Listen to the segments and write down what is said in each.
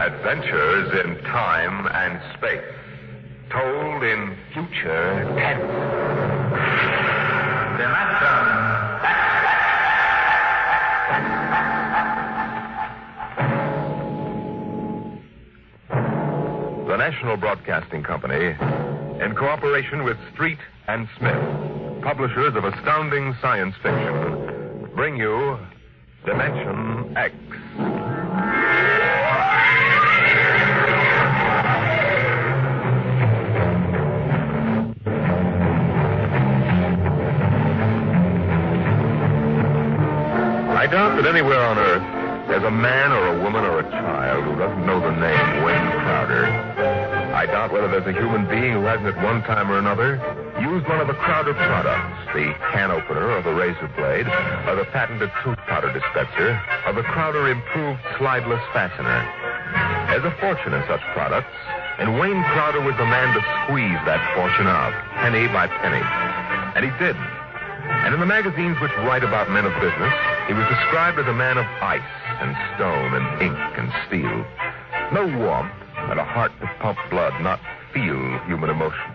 Adventures in time and space, told in future tense. The National Broadcasting Company, in cooperation with Street and Smith, publishers of astounding science fiction, bring you Dimension X. I doubt that anywhere on Earth there's a man or a woman or a child who doesn't know the name Wayne Crowder. I doubt whether there's a human being who hasn't at one time or another used one of the Crowder products, the can opener or the razor blade, or the patented tooth powder dispenser, or the Crowder improved slideless fastener. There's a fortune in such products, and Wayne Crowder was the man to squeeze that fortune out, penny by penny. And he did. And in the magazines which write about men of business, he was described as a man of ice and stone and ink and steel. No warmth, and a heart to pump blood, not feel human emotion.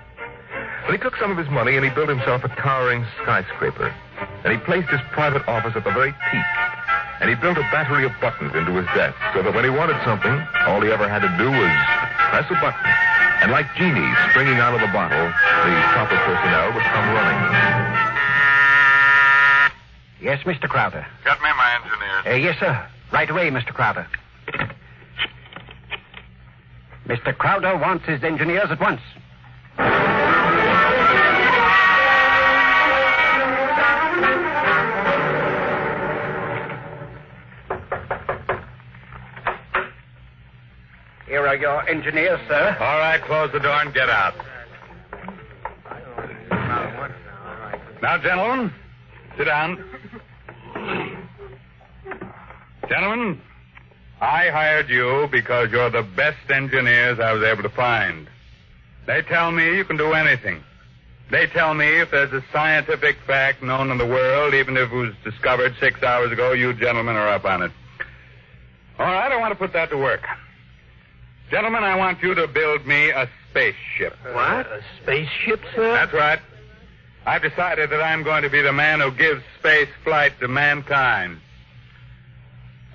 But he took some of his money and he built himself a towering skyscraper. And he placed his private office at the very peak. And he built a battery of buttons into his desk so that when he wanted something, all he ever had to do was press a button. And like genies springing out of the bottle, the proper personnel would come running. Yes, Mr. Crowder. Get me my engineers. Yes, sir. Right away, Mr. Crowder. Mr. Crowder wants his engineers at once. Here are your engineers, sir. All right, close the door and get out. Now, gentlemen, sit down. Gentlemen, I hired you because you're the best engineers I was able to find. They tell me you can do anything. They tell me if there's a scientific fact known in the world, even if it was discovered 6 hours ago, you gentlemen are up on it. All right, I want to put that to work. Gentlemen, I want you to build me a spaceship. What? A spaceship, sir? That's right. I've decided that I'm going to be the man who gives space flight to mankind.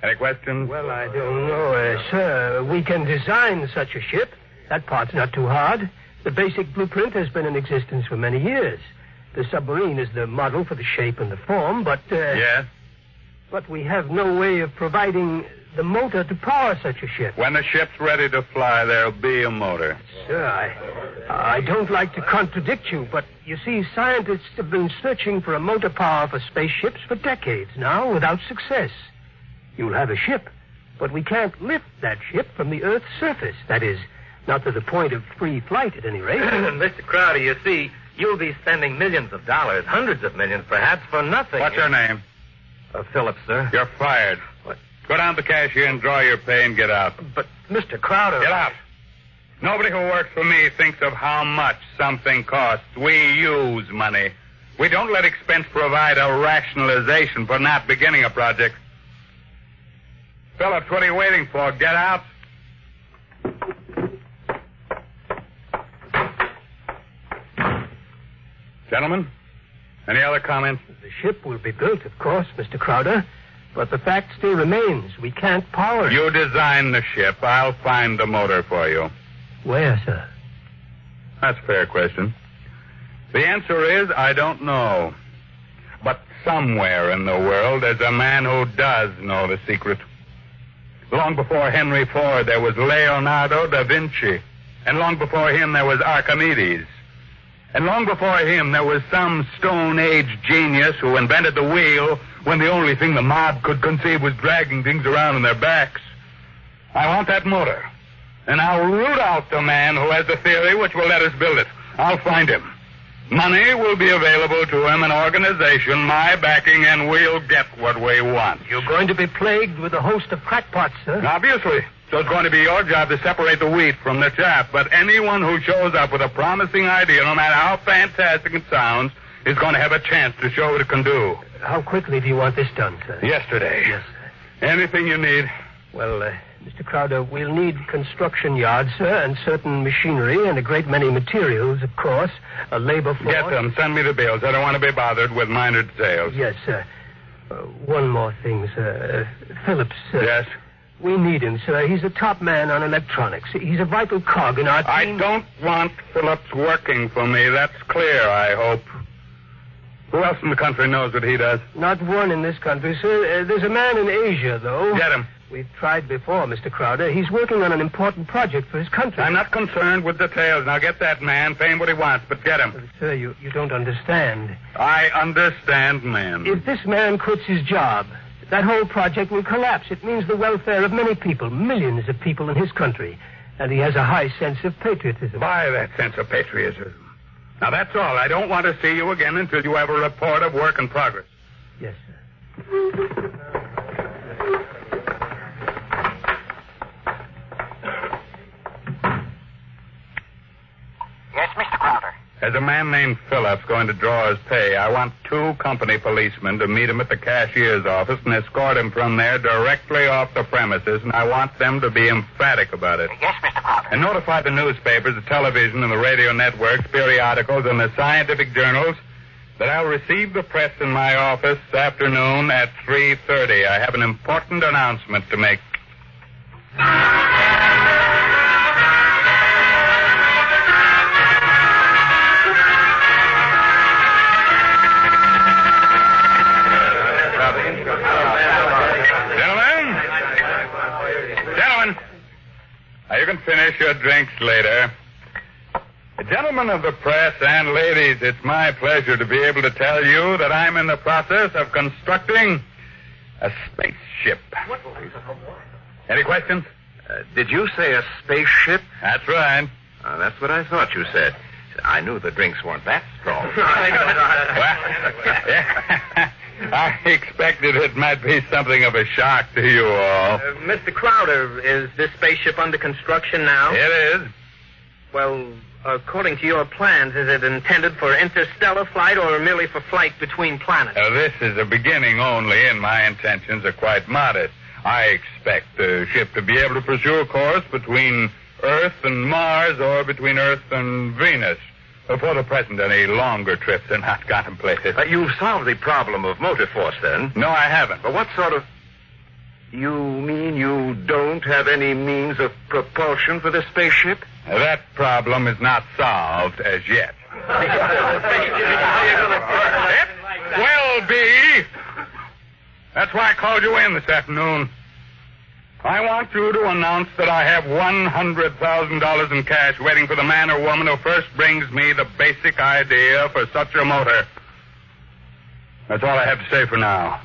Any questions? Well, I don't know, sir. We can design such a ship. That part's not too hard. The basic blueprint has been in existence for many years. The submarine is the model for the shape and the form, but... Yes? But we have no way of providing the motor to power such a ship. When the ship's ready to fly, there'll be a motor. Sir, I don't like to contradict you, but you see, scientists have been searching for a motor power for spaceships for decades now without success. You'll have a ship, but we can't lift that ship from the Earth's surface. That is, not to the point of free flight, at any rate. Mr. Crowder, you see, you'll be spending millions of dollars, hundreds of millions, perhaps, for nothing. What's your name? Phillips, sir. You're fired. What? Go down to the cashier and draw your pay and get out. But, Mr. Crowder... Get out. Nobody who works for me thinks of how much something costs. We use money. We don't let expense provide a rationalization for not beginning a project. Phillips, what are you waiting for? Get out. Gentlemen, any other comments? The ship will be built, of course, Mr. Crowder, but the fact still remains. We can't power it. You design the ship. I'll find the motor for you. Where, sir? That's a fair question. The answer is, I don't know. But somewhere in the world, there's a man who does know the secret. Long before Henry Ford, there was Leonardo da Vinci. And long before him, there was Archimedes. And long before him, there was some Stone Age genius who invented the wheel when the only thing the mob could conceive was dragging things around on their backs. I want that motor. And I'll root out the man who has the theory which will let us build it. I'll find him. Money will be available to him, an organization, my backing, and we'll get what we want. You're going to be plagued with a host of crackpots, sir. Obviously. So it's going to be your job to separate the wheat from the chaff. But anyone who shows up with a promising idea, no matter how fantastic it sounds, is going to have a chance to show what it can do. How quickly do you want this done, sir? Yesterday. Yes, sir. Anything you need. Well, Mr. Crowder, we'll need construction yards, sir, and certain machinery and a great many materials, of course. A labor force. Get them. Send me the bills. I don't want to be bothered with minor details. Yes, sir. One more thing, sir. Phillips, sir. Yes? We need him, sir. He's a top man on electronics. He's a vital cog in our team. I don't want Phillips working for me. That's clear, I hope. Who else in the country knows what he does? Not one in this country, sir. There's a man in Asia, though. Get him. We've tried before, Mr. Crowder. He's working on an important project for his country. I'm not concerned with details. Now get that man, pay him what he wants, but get him. Sir, you don't understand. I understand, man. If this man quits his job, that whole project will collapse. It means the welfare of many people, millions of people in his country. And he has a high sense of patriotism. By that sense of patriotism. Now, that's all. I don't want to see you again until you have a report of work in progress. Yes, sir. Yes, Mr. Crowder. As a man named Phillips going to draw his pay, I want 2 company policemen to meet him at the cashier's office and escort him from there directly off the premises, and I want them to be emphatic about it. Yes, Mr. Crowder. And notify the newspapers, the television, and the radio networks, periodicals, and the scientific journals that I'll receive the press in my office this afternoon at 3:30. I have an important announcement to make. Gentlemen, now you can finish your drinks later. Gentlemen of the press and ladies, it's my pleasure to be able to tell you that I'm in the process of constructing a spaceship. Any questions? Did you say a spaceship? That's right. That's what I thought you said. I knew the drinks weren't that strong. Well, yeah, I expected it might be something of a shock to you all. Mr. Crowder, is this spaceship under construction now? It is. Well, according to your plans, is it intended for interstellar flight or merely for flight between planets? This is a beginning only, and my intentions are quite modest. I expect the ship to be able to pursue a course between Earth and Mars or between Earth and Venus. For the present, any longer trips are not contemplated. You've solved the problem of motor force, then? No, I haven't. But what sort of... You mean you don't have any means of propulsion for the spaceship? That problem is not solved as yet. It will be. That's why I called you in this afternoon. I want you to announce that I have $100,000 in cash waiting for the man or woman who first brings me the basic idea for such a motor. That's all I have to say for now.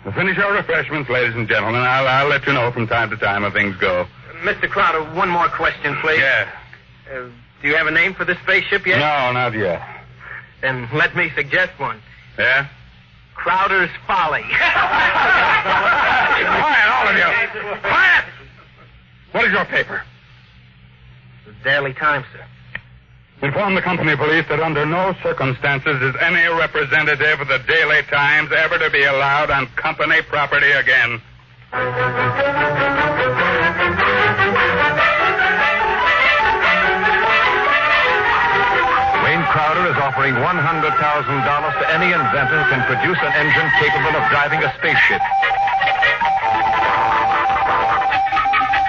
Well, finish your refreshments, ladies and gentlemen. I'll let you know from time to time how things go. Mr. Crowder, one more question, please. Yeah. Do you have a name for the spaceship yet? No, not yet. Then let me suggest one. Yeah? Crowder's Folly. Quiet, all of you. Quiet! What is your paper? The Daily Times, sir. Inform the company police that under no circumstances is any representative of the Daily Times ever to be allowed on company property again. Wayne Crowder is offering $100,000 to any inventor who can produce an engine capable of driving a spaceship.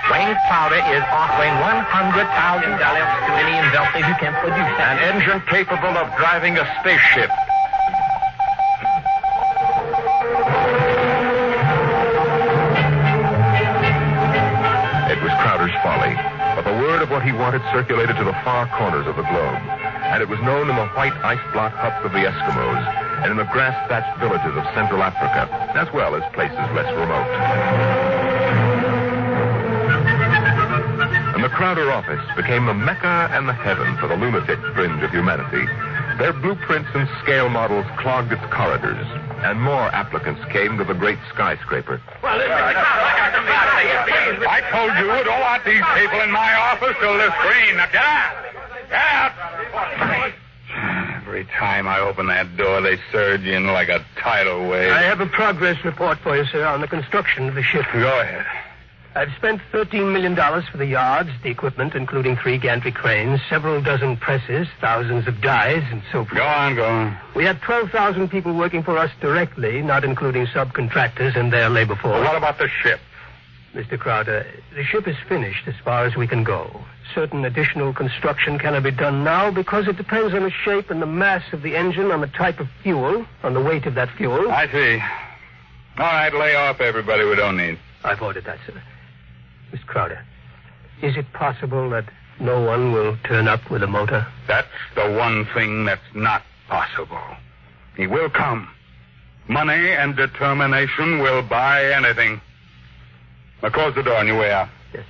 Wayne Crowder is offering $100,000 to any inventor who can produce An engine capable of driving a spaceship. It was Crowder's Folly, but the word of what he wanted circulated to the far corners of the globe. And it was known in the white ice block huts of the Eskimos and in the grass-thatched villages of Central Africa, as well as places less remote. And the Crowder office became the Mecca and the heaven for the lunatic fringe of humanity. Their blueprints and scale models clogged its corridors, and more applicants came to the great skyscraper. I told you, don't want these people in my office till they're screened. Now get out! Get out! Every Every time I open that door, they surge in like a tidal wave. I have a progress report for you, sir, on the construction of the ship. Go ahead. I've spent $13 million for the yards, the equipment, including 3 gantry cranes, several dozen presses, thousands of dies, and so forth. Go on. We had 12,000 people working for us directly, not including subcontractors and their labor force. Well, what about the ship? Mr. Crowder, the ship is finished as far as we can go. Certain additional construction cannot be done now because it depends on the shape and the mass of the engine, on the type of fuel, on the weight of that fuel. I see. All right, lay off everybody we don't need. I've ordered that, sir. Mr. Crowder, is it possible that no one will turn up with a motor? That's the one thing that's not possible. He will come. Money and determination will buy anything. Now close the door on your way out. Yes.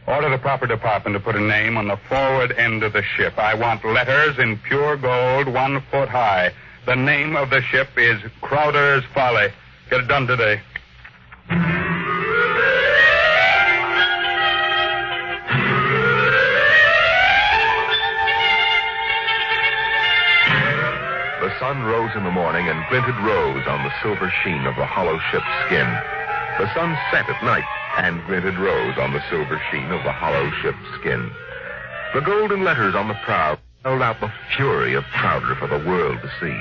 Order the proper department to put a name on the forward end of the ship. I want letters in pure gold 1 foot high. The name of the ship is Crowder's Folly. Get it done today. The sun rose in the morning and glinted rose on the silver sheen of the hollow ship's skin. The sun set at night and glinted rose on the silver sheen of the hollow ship's skin. The golden letters on the prow held out the fury of Crowder for the world to see.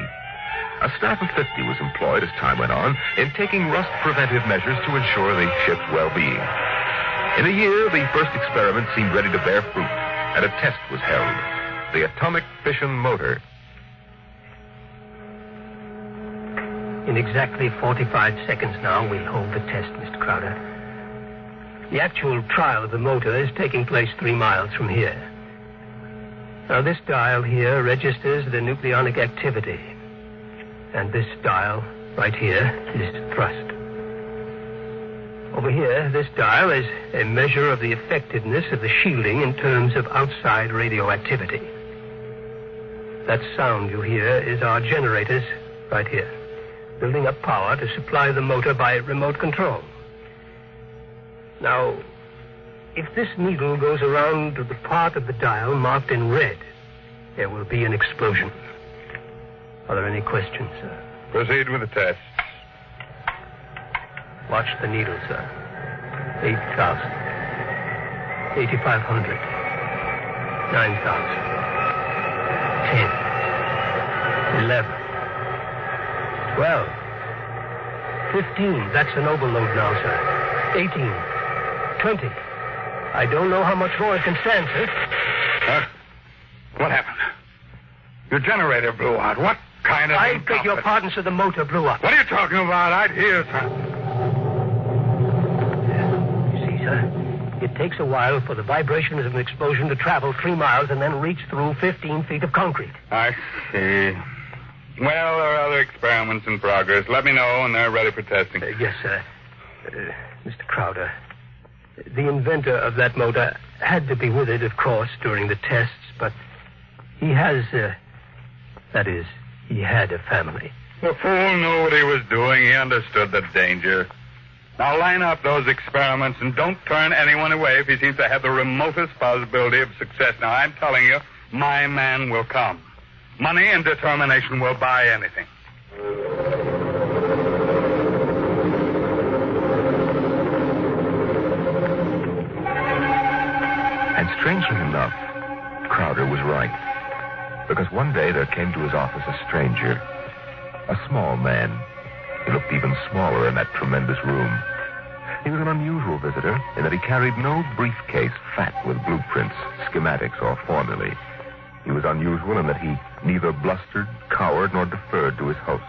A staff of 50 was employed as time went on in taking rust preventive measures to ensure the ship's well-being. In a year, the first experiment seemed ready to bear fruit, and a test was held. The atomic fission motor. In exactly 45 seconds now, we'll hold the test, Mr. Crowder. The actual trial of the motor is taking place 3 miles from here. Now, this dial here registers the nucleonic activity. And this dial, right here, is thrust. Over here, this dial is a measure of the effectiveness of the shielding in terms of outside radioactivity. That sound you hear is our generators right here, building up power to supply the motor by remote control. Now, if this needle goes around to the part of the dial marked in red, there will be an explosion. Are there any questions, sir? Proceed with the test. Watch the needle, sir. 8,000. 8,500. 9,000. 10. 11. 12. 15. That's an overload now, sir. 18. 20. I don't know how much more it can stand, sir. Huh? What happened? Your generator blew out. What kind of... I beg your pardon, sir. The motor blew up. What are you talking about? I'd hear, sir. You see, sir, it takes a while for the vibrations of an explosion to travel 3 miles and then reach through 15 feet of concrete. I see. Well, there are other experiments in progress. Let me know when they're ready for testing. Yes, sir. Mr. Crowder, the inventor of that motor had to be with it, of course, during the tests, but he has, that is, he had a family. The fool knew what he was doing. He understood the danger. Now line up those experiments and don't turn anyone away if he seems to have the remotest possibility of success. Now, I'm telling you, my man will come. Money and determination will buy anything. And strangely enough, Crowder was right. Because one day there came to his office a stranger, a small man. He looked even smaller in that tremendous room. He was an unusual visitor in that he carried no briefcase fat with blueprints, schematics, or formulae. He was unusual in that he neither blustered, cowered, nor deferred to his host.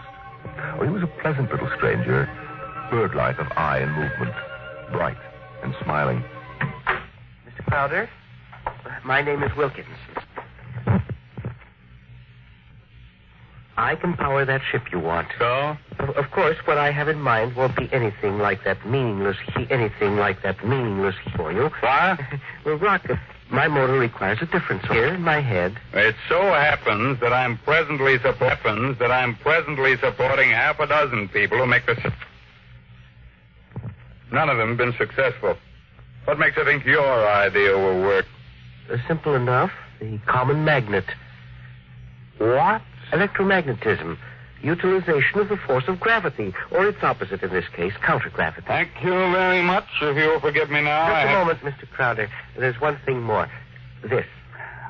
Oh, he was a pleasant little stranger, bird-like of eye and movement, bright and smiling. Mr. Crowder, my name is Wilkins. I can power that ship you want. So? Of course, what I have in mind won't be anything like that meaningless for you. What? Well, Rock, my motor requires a difference here in my head. It so happens that I'm presently supporting half a dozen people who make the None of them have been successful. What makes you think your idea will work? Simple enough. The common magnet. What? Electromagnetism. Utilization of the force of gravity, or its opposite in this case, countergravity. Thank you very much. If you'll forgive me now. Just a moment, Mr. Crowder. There's one thing more. This.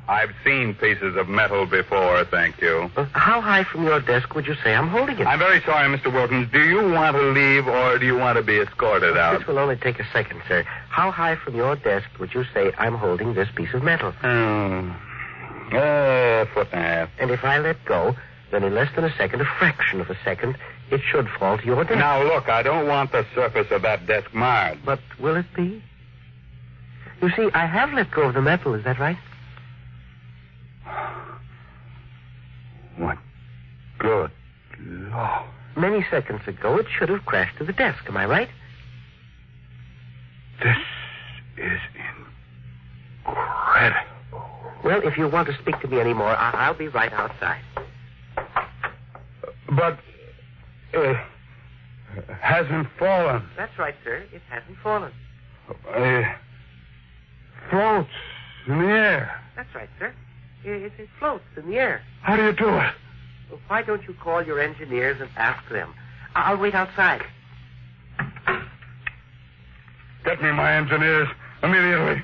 I've seen pieces of metal before, thank you. How high from your desk would you say I'm holding it? I'm very sorry, Mr. Wilkins. Do you want to leave or do you want to be escorted out? This will only take a second, sir. How high from your desk would you say I'm holding this piece of metal? A foot and a half. And if I let go, then in less than a second, a fraction of a second, it should fall to your desk. Now, look, I don't want the surface of that desk marred. But will it be? You see, I have let go of the metal, is that right? What good Lord. Many seconds ago, it should have crashed to the desk, am I right? This is incredible. Well, if you want to speak to me anymore, I'll be right outside. But it hasn't fallen. That's right, sir. It hasn't fallen. Floats in the air. That's right, sir. It floats in the air. How do you do it? Well, why don't you call your engineers and ask them? I'll wait outside. Get me my engineers immediately.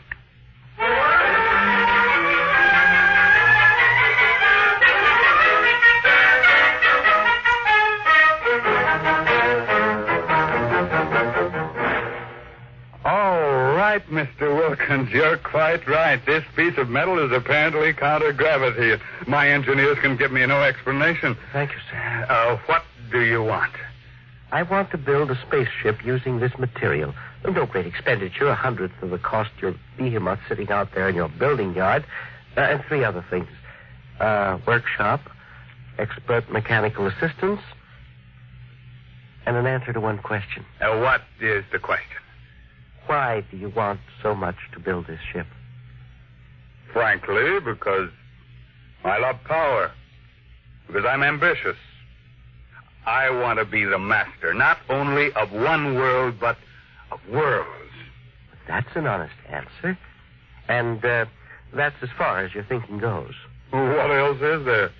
Mr. Wilkins, you're quite right. This piece of metal is apparently counter-gravity. My engineers can give me no explanation. Thank you, sir. What do you want? I want to build a spaceship using this material. No great expenditure, 1/100th of the cost your behemoth sitting out there in your building yard, and 3 other things. Workshop, expert mechanical assistance, and an answer to one question. What is the question? Why do you want so much to build this ship? Frankly, because I love power. Because I'm ambitious. I want to be the master, not only of one world, but of worlds. That's an honest answer. And that's as far as your thinking goes. What else is there?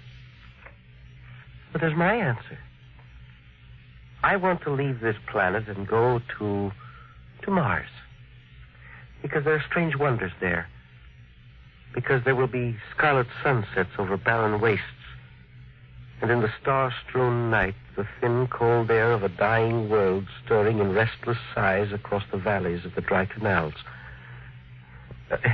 But there's my answer. I want to leave this planet and go to Mars. Because there are strange wonders there. Because there will be scarlet sunsets over barren wastes. And in the star-strewn night, the thin, cold air of a dying world stirring in restless sighs across the valleys of the dry canals.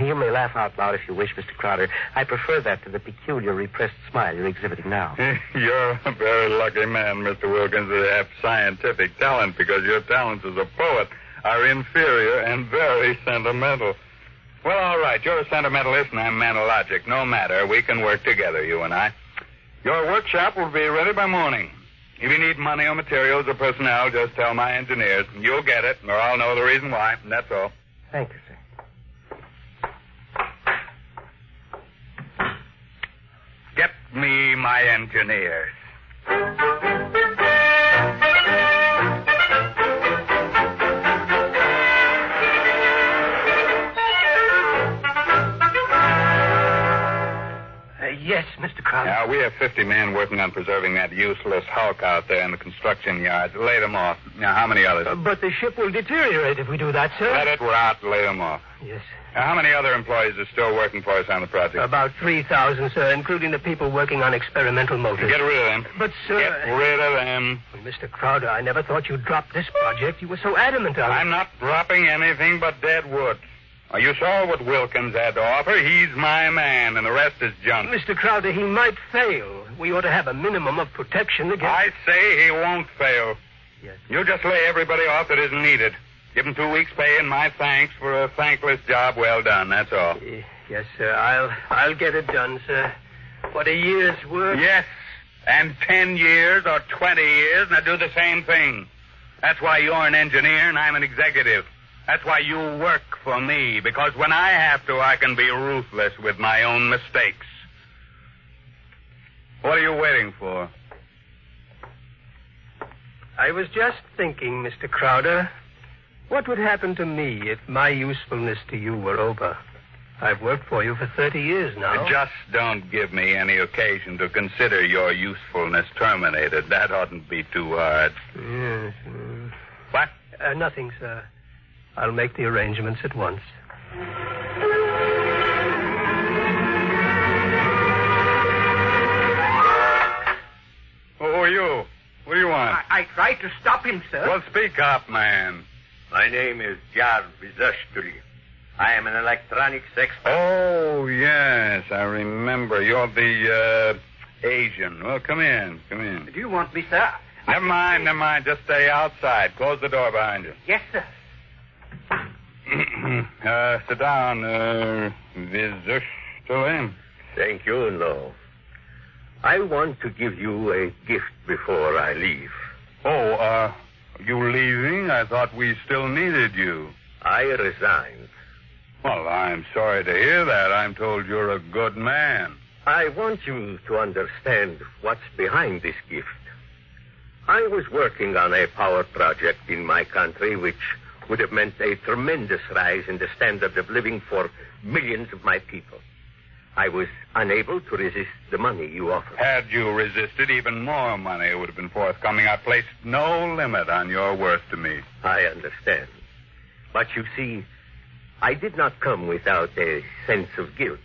You may laugh out loud if you wish, Mr. Crowder. I prefer that to the peculiar repressed smile you're exhibiting now. You're a very lucky man, Mr. Wilkins, to have scientific talent, because your talents as a poet are inferior and very sentimental. Well, all right. You're a sentimentalist and I'm analogic. No matter. We can work together, you and I. Your workshop will be ready by morning. If you need money or materials or personnel, just tell my engineers. You'll get it, or I'll know the reason why. And that's all. Thank you, sir. Get me my engineers. Yes, Mr. Crowder. Now, we have 50 men working on preserving that useless hulk out there in the construction yards. Lay them off. Now, how many others? But the ship will deteriorate if we do that, sir. Let it rot. Lay them off. Yes. Now, how many other employees are still working for us on the project? About 3,000, sir, including the people working on experimental motors. Get rid of them. But, sir... Get rid of them. Well, Mr. Crowder, I never thought you'd drop this project. You were so adamant on it. I'm not dropping anything but dead wood. Well, you saw what Wilkins had to offer. He's my man, and the rest is junk. Mr. Crowder, he might fail. We ought to have a minimum of protection against... I say he won't fail. Yes. You just lay everybody off that isn't needed. Give him 2 weeks' pay and my thanks for a thankless job well done, that's all. Yes, sir. I'll get it done, sir. What a year's work. Yes, and 10 years or 20 years, and I do the same thing. That's why you're an engineer and I'm an executive. That's why you work for me, because when I have to, I can be ruthless with my own mistakes. What are you waiting for? I was just thinking, Mr. Crowder, What would happen to me if my usefulness to you were over? I've worked for you for 30 years now. Just don't give me any occasion to consider your usefulness terminated. That oughtn't be too hard. Yes. What? Nothing, sir. I'll make the arrangements at once. Who are you? What do you want? I tried to stop him, sir. Well, speak up, man. My name is Jarvis. I am an electronics expert. Oh, yes, I remember. You're the Asian. Well, come in. Do you want me, sir? Never mind. Just stay outside. Close the door behind you. Yes, sir. Sit down, Vizushtuli. Thank you, no. I want to give you a gift before I leave. Oh, you leaving? I thought we still needed you. I resigned. Well, I'm sorry to hear that. I'm told you're a good man. I want you to understand what's behind this gift. I was working on a power project in my country which would have meant a tremendous rise in the standard of living for millions of my people. I was unable to resist the money you offered. Had you resisted, even more money would have been forthcoming. I placed no limit on your worth to me. I understand. But you see, I did not come without a sense of guilt,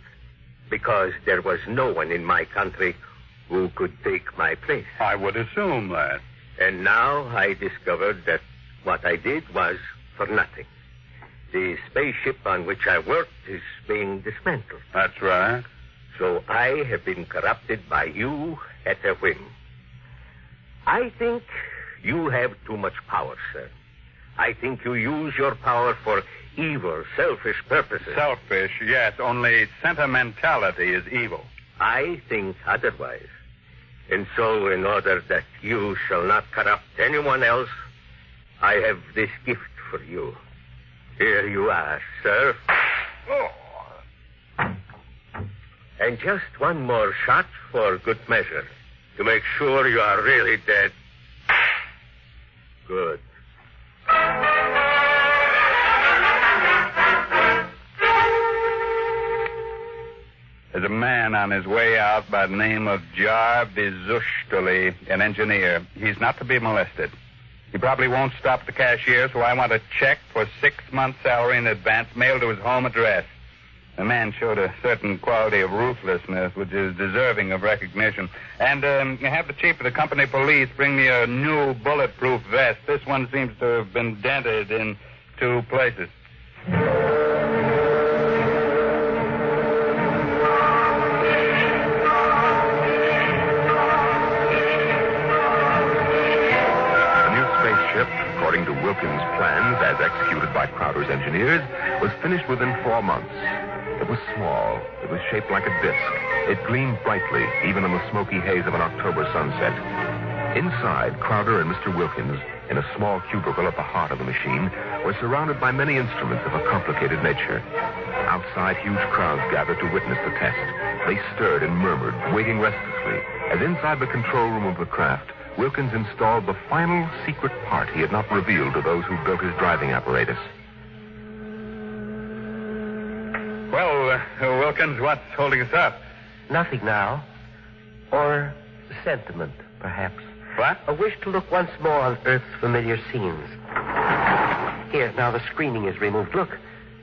because there was no one in my country who could take my place. I would assume that. And now I discovered that what I did was for nothing. The spaceship on which I worked is being dismantled. That's right. So I have been corrupted by you at a whim. I think you have too much power, sir. I think you use your power for evil, selfish purposes. Selfish, yes. Only sentimentality is evil. I think otherwise. And so, in order that you shall not corrupt anyone else, I have this gift for you. Here you are, sir. Oh. And just one more shot for good measure, to make sure you are really dead. Good. There's a man on his way out by the name of Jarvis, an engineer. He's not to be molested. He probably won't stop the cashier, so I want a check for 6 months' salary in advance mailed to his home address. The man showed a certain quality of ruthlessness which is deserving of recognition. And have the chief of the company police bring me a new bulletproof vest. This one seems to have been dented in 2 places. According to Wilkins' plans, as executed by Crowder's engineers, was finished within 4 months. It was small. It was shaped like a disc. It gleamed brightly, even in the smoky haze of an October sunset. Inside, Crowder and Mr. Wilkins, in a small cubicle at the heart of the machine, were surrounded by many instruments of a complicated nature. Outside, huge crowds gathered to witness the test. They stirred and murmured, waiting restlessly, as inside the control room of the craft, Wilkins installed the final secret part he had not revealed to those who built his driving apparatus. Well, Wilkins, what's holding us up? Nothing now. Or sentiment, perhaps. What? A wish to look once more on Earth's familiar scenes. Here, now the screening is removed. Look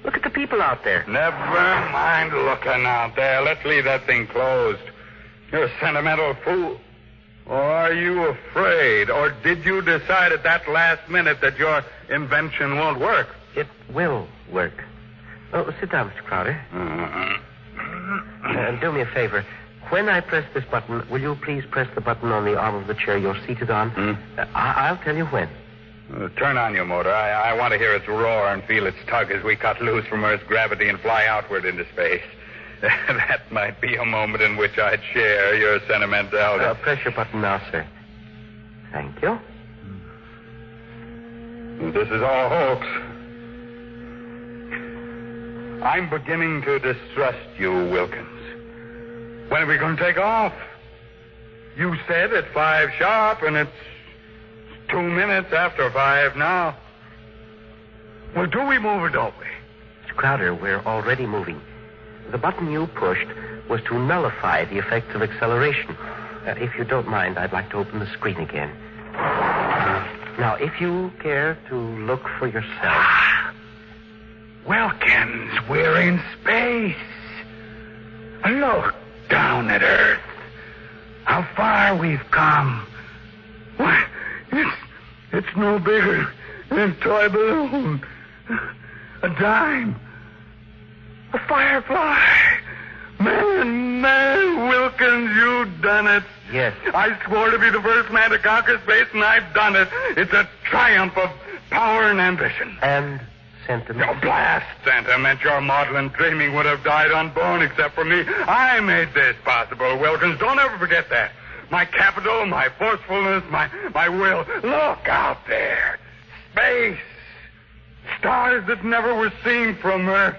at the people out there. Never mind looking out there. Let's leave that thing closed. You're a sentimental fool. Or are you afraid? Or did you decide at that last minute that your invention won't work? It will work. Oh, sit down, Mr. Crowder. And do me a favor. When I press this button, will you please press the button on the arm of the chair you're seated on? I'll tell you when. Turn on your motor. I want to hear its roar and feel its tug as we cut loose from Earth's gravity and fly outward into space. That might be a moment in which I'd share your sentimentality. Press your button now, sir. Thank you. This is all hoax. I'm beginning to distrust you, Wilkins. When are we going to take off? You said at 5 sharp, and it's 2 minutes after 5 now. Well, do we move or don't we? Mr. Crowder, we're already moving. The button you pushed was to nullify the effects of acceleration. If you don't mind, I'd like to open the screen again. Now, if you care to look for yourself. Wilkins, we're in space. Look down at Earth. How far we've come. Why, it's no bigger than a toy balloon. A dime. A firefly. Man, Wilkins, you done it. Yes. I swore to be the first man to conquer space, and I've done it. It's a triumph of power and ambition. And sentiment. Oh, blast sentiment. Your maudlin dreaming would have died unborn except for me. I made this possible, Wilkins. Don't ever forget that. My capital, my forcefulness, my will. Look out there. Space. Stars that never were seen from Earth.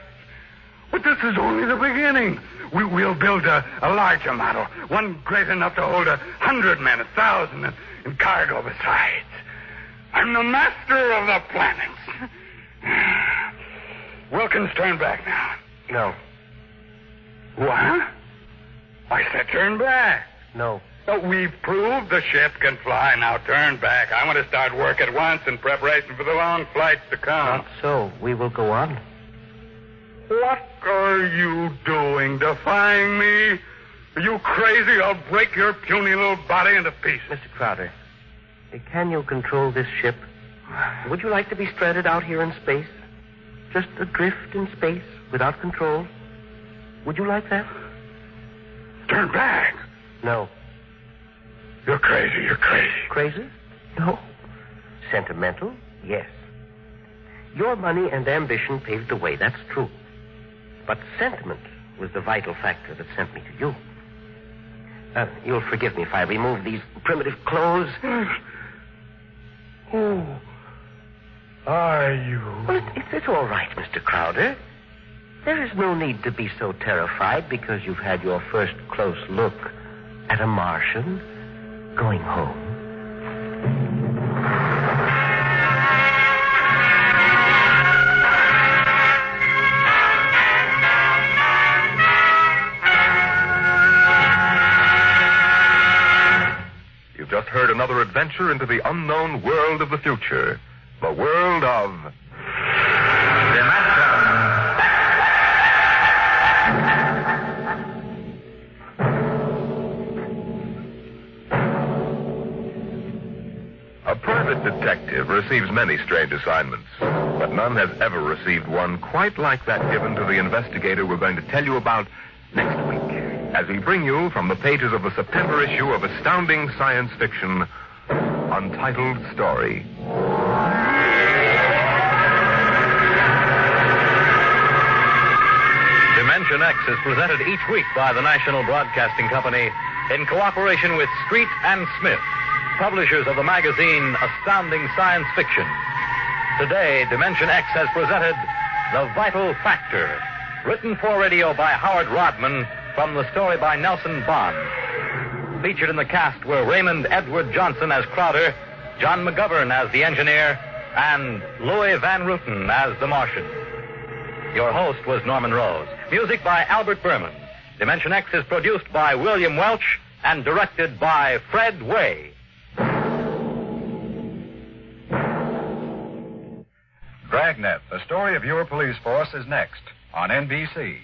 But this is only the beginning. We'll build a larger model, one great enough to hold 100 men, 1,000, and cargo besides. I'm the master of the planets. Wilkins, turn back now. No. What? I said turn back. No. We've proved the ship can fly. Now turn back. I want to start work at once in preparation for the long flights to come. Not so. We will go on. What are you doing, defying me? Are you crazy? I'll break your puny little body into pieces. Mr. Crowder, can you control this ship? Would you like to be stranded out here in space? Just adrift in space without control? Would you like that? Turn back. No. You're crazy. You're crazy. Crazy? No. Sentimental? Yes. Your money and ambition paved the way, that's true. But sentiment was the vital factor that sent me to you. You'll forgive me if I remove these primitive clothes. Who are you? Well, it's all right, Mr. Crowder. There is no need to be so terrified because you've had your first close look at a Martian going home. You've just heard another adventure into the unknown world of the future. The world of... A private detective receives many strange assignments, but none has ever received one quite like that given to the investigator we're going to tell you about next week, as we bring you from the pages of the September issue of Astounding Science Fiction, Untitled Story. Dimension X is presented each week by the National Broadcasting Company in cooperation with Street and Smith, publishers of the magazine Astounding Science Fiction. Today, Dimension X has presented The Vital Factor, written for radio by Howard Rodman from the story by Nelson Bond. Featured in the cast were Raymond Edward Johnson as Crowder, John McGovern as the engineer, and Louis Van Ruten as the Martian. Your host was Norman Rose. Music by Albert Berman. Dimension X is produced by William Welch and directed by Fred Way. Dragnet, the story of your police force, is next on NBC.